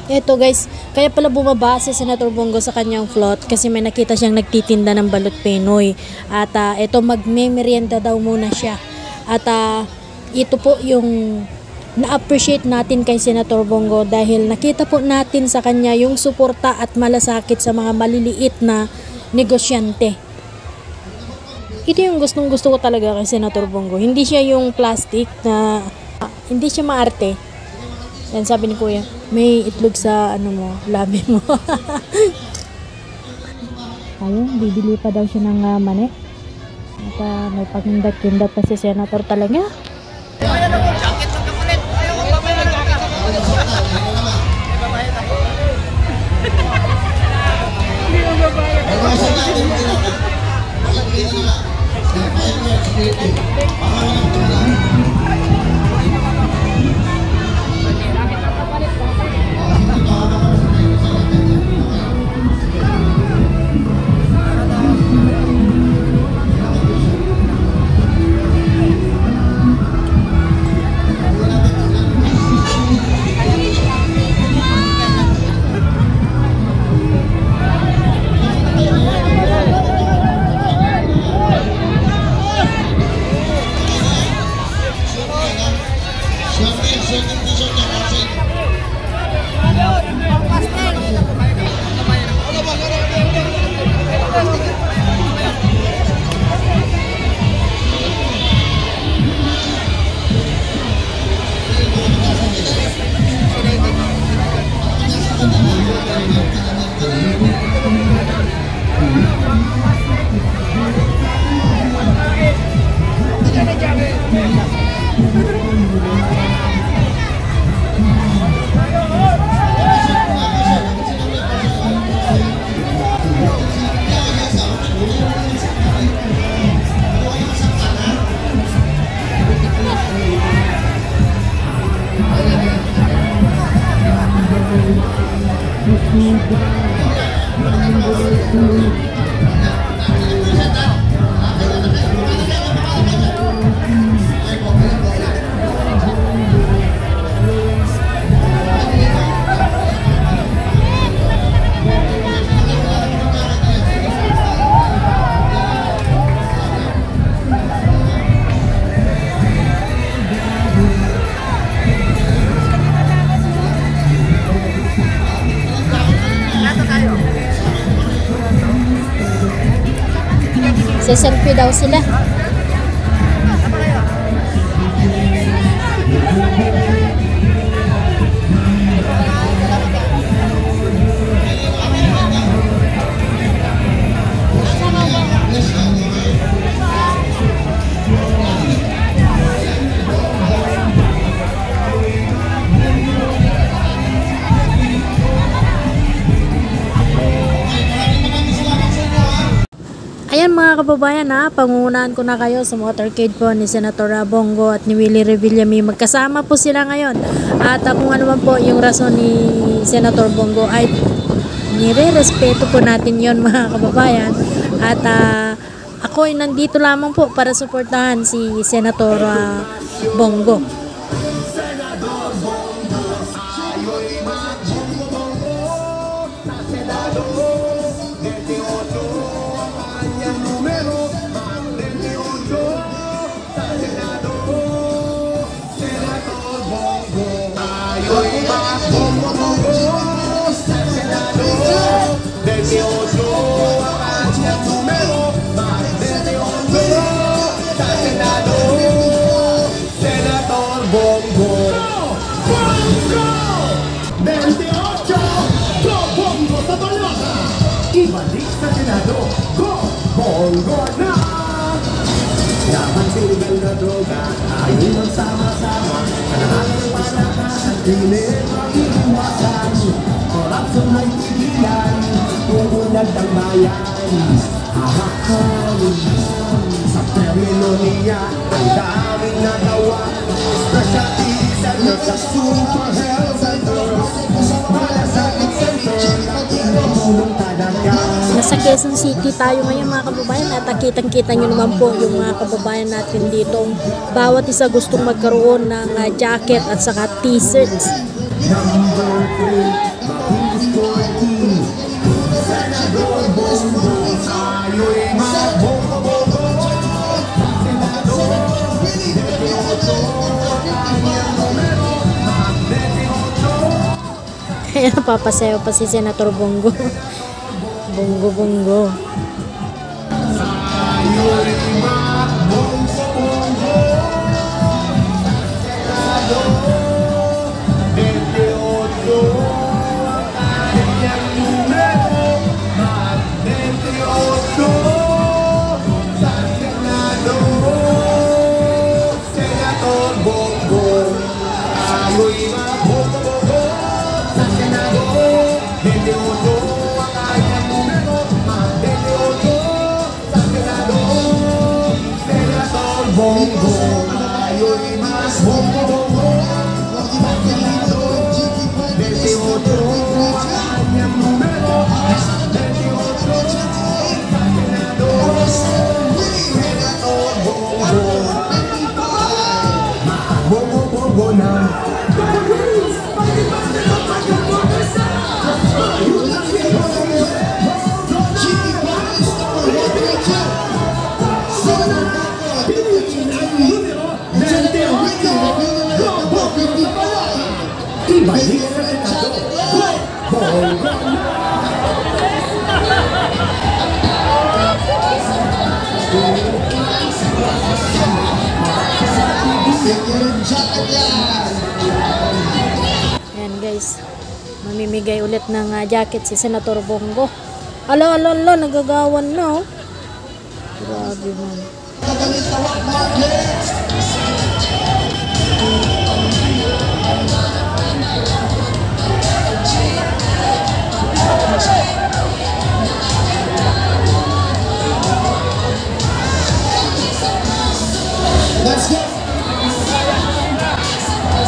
Eto guys, kaya pala bumaba si Senator Bongo sa kanyang float kasi may nakita siyang nagtitinda ng balut Pinoy. At eto magme-merienda daw muna siya. At ito po yung na-appreciate natin kay Senator Bongo dahil nakita po natin sa kanya yung suporta at malasakit sa mga maliliit na negosyante. Ito yung gustong-gusto ko talaga kay Senator Bongo. Hindi siya yung plastic na hindi siya maarte. Yan sabi ni Kuya, may itlog sa labi mo. Ayun, bibili pa daw siya ng mani. At may pagkindat-kindat pa si Senator talaga. Selfie daw sila. Ayan mga kababayan, pangungunahan ko na kayo sa motorcade po ni Senator Bongo at ni Willie Revillame. Magkasama po sila ngayon. At kung ano man po yung rason ni Senator Bongo ay nire-respeto po natin yon mga kababayan. At ako ay nandito lamang po para suportahan si Senator Bongo. Ibalik sa Senado, go! Bongo na! Laban siligal na droga, tayo magsama-sama. Kanahalang palakasan, pilit mag-iiwasan. Korupsyon ay tigilan, tumunag ng bayan. Hahakan, sa termino niya, ang daming nagawa. Specialisan na sa super health center. Malasakit center, tumulong talaga. Nasa Quezon City tayo ngayon mga kababayan at kitang-kita nyo naman po yung mga kababayan natin dito. Bawat isa gustong magkaroon ng jacket at saka t-shirts. Number 3 Mabilis konti. Senador Bongbong, tayo'y magboboto. Senador, Depioto, kanyang numero, Depioto. Kaya napapasayaw pa si Senator Bongo. Bongo, bongo. Tayo'y magboboto. Senador, Depioto, kanyang numero, Depioto. Sa Senado, Senator Bongbong, tayo'y magboboto. Sa Senado, Depioto, ang kanyang numero, Depioto. Sa Senado, Senator Bongbong, tayo'y magboboto. Sa Senado, Depioto, ang kanyang numero, Depioto. Sa Senado, Senator Bongbong, Bongo na. Ibalik sa Senado, Bongo na. Ayan guys, mamimigay ulit ng jacket si Senator Bongo. Ala, nagagawan na oh. Grabe man. Let's go!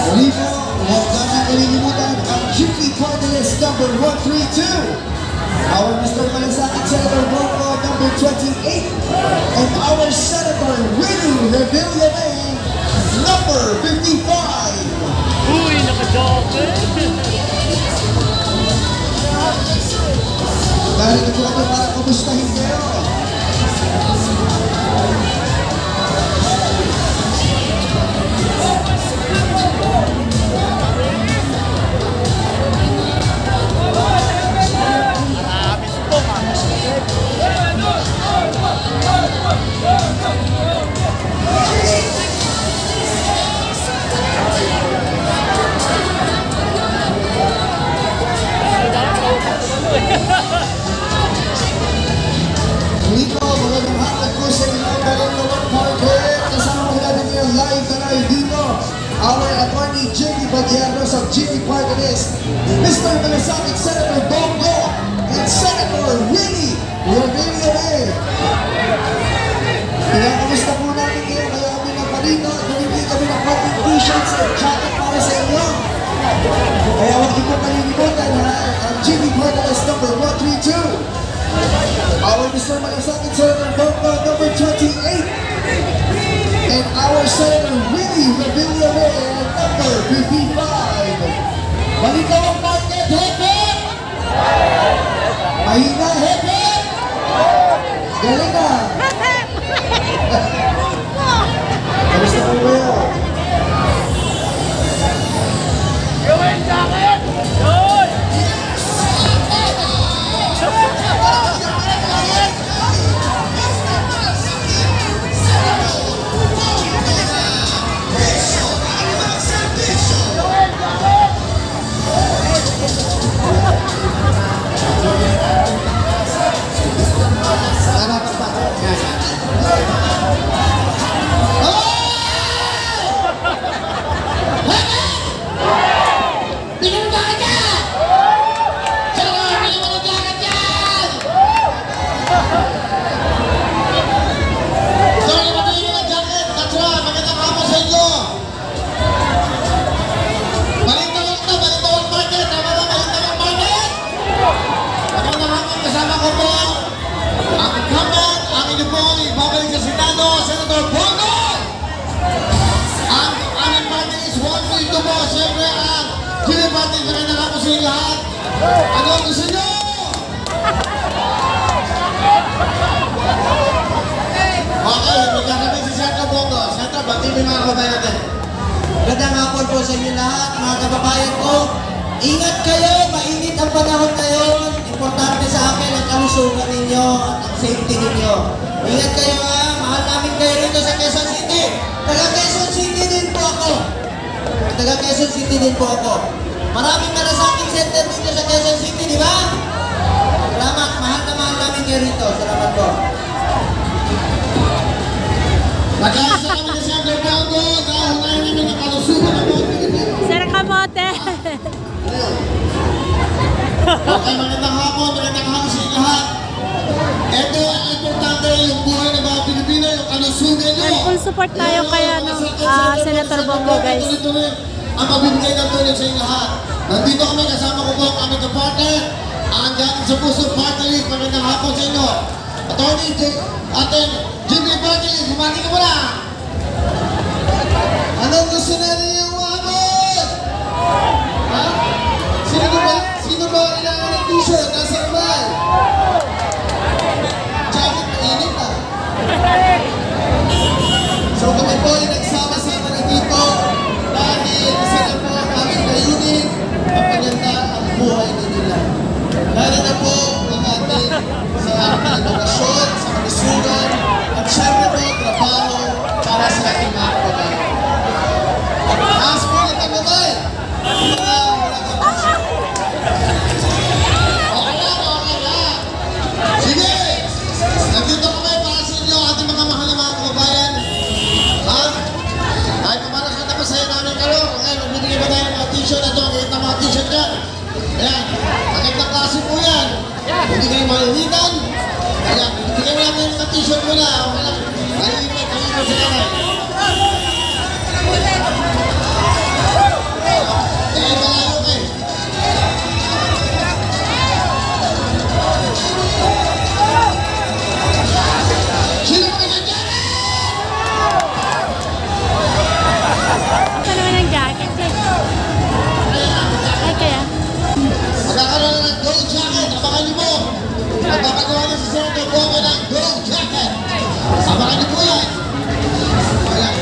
Muli po, huwag namin kalilimutan ang GP Party List number 132. Our Mr. Malasakit Senator Bongo number 28. And our Senator Winnie Revillame number 55. Uy, naka-joker! Narito po kami para kumustahin kayo. Dito, magandang hapon po sa inyo, Balintawak Market. Kasama ko natin yung live na live dito. Our attorney, Jimmy Bagierros of Jimmy Party List, Mr. Malasakit Senator Bongo, and Senator Winnie Revillame. Kaya kamusta po natin kayo? Kaya kami nagparito at bumibili kami ng party t-shirts and jacket para sa inyo. Kaya huwag niyo po kalilimutan ha, ang Jimmy Party List number 132. Our Mr. Malasakit Senator Bongo number 28. And our Senator Winnie Revillame number 55. Balintawak Market, hepet! Mahina, hepet! Galing na! Kamusta po kayo? Gawin sa akin! Yun! Sana pa pa. Ano gusto nyo? Okay, magkakabit si Santa Bongo. Santa, bati mo yung mga kababayan natin. Gandang hapon po sa inyo lahat, mga kababayan ko. Ingat kayo, mainit ang panahon ngayon. Importante sa akin ang kalusugan ninyo at ang safety ninyo. Ingat kayo ha, mahal namin kayo rito sa Quezon City. Taga Quezon City din po ako. Taga Quezon City din po ako. Maraming malasakit center dito sa Quezon City, di ba? Salamat, mahal na mahal namin kayo rito. Salamat po. Nag-aasa kami na Santa Bongo, kahunayan namin ang kalusugan ng mga Pilipino. Sir Kamote! Okay, magandang hapon, magandang hapon sa inyo lahat. Ito ang importante, yung buhay ng mga Pilipino, yung kalusugan nyo. Full support tayo kaya Senator Bongo, guys. Tuloy-tuloy ang magbibigay ng tulong sa inyo lahat. Nandito kami, kasama ko po ang aming kapartner, ang Galing sa Puso Party List. Magandang hapon sa inyo. Attorney Jimmy Party List, humati ka muna. Anong gusto natin yung umabot? Ha? Sino ba kailangan ng t-shirt? Nasa naman? Jacket, mainit ah. So kami po ay nagsama-sama na dito dahil isa na po ang aming layunin mapaganda ang buhay nila. Lalo na po ang ating sa aming edukasyon, sa kalusugan, at syempre po trabaho para sa ating mga kababayan. Taas po ng kababayan! Okay lang. Sige! Nandito kami para sa inyo, ating mga mahal na mga kababayan. Ha? Kahit pa para sa napasaya namin kayo, okay, magbibigay ba tayo ng mga t-shirt na ito? Ang mga t-shirt yan. Ayan, agad na klase po yan. Hindi kayo mainitan. Ayan, bibigyan mo natin yung t-shirt mo na. Okay lang. Nalipit sa kanay. Eh, malayo kayo. Sino ba kayo dyan? Ito naman ang jacket eh. Ay kaya? Magkakaroon na ng gold jacket. Abangan niyo po. Magpapagawa niyo sa Senator Bongo ng gold jacket. Abangan niyo po yan. Ayan.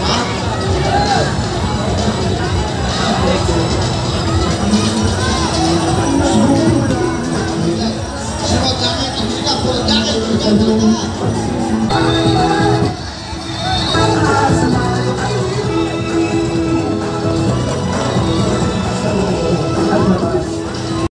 Ha? Sino jacket? Ang sila po jacket.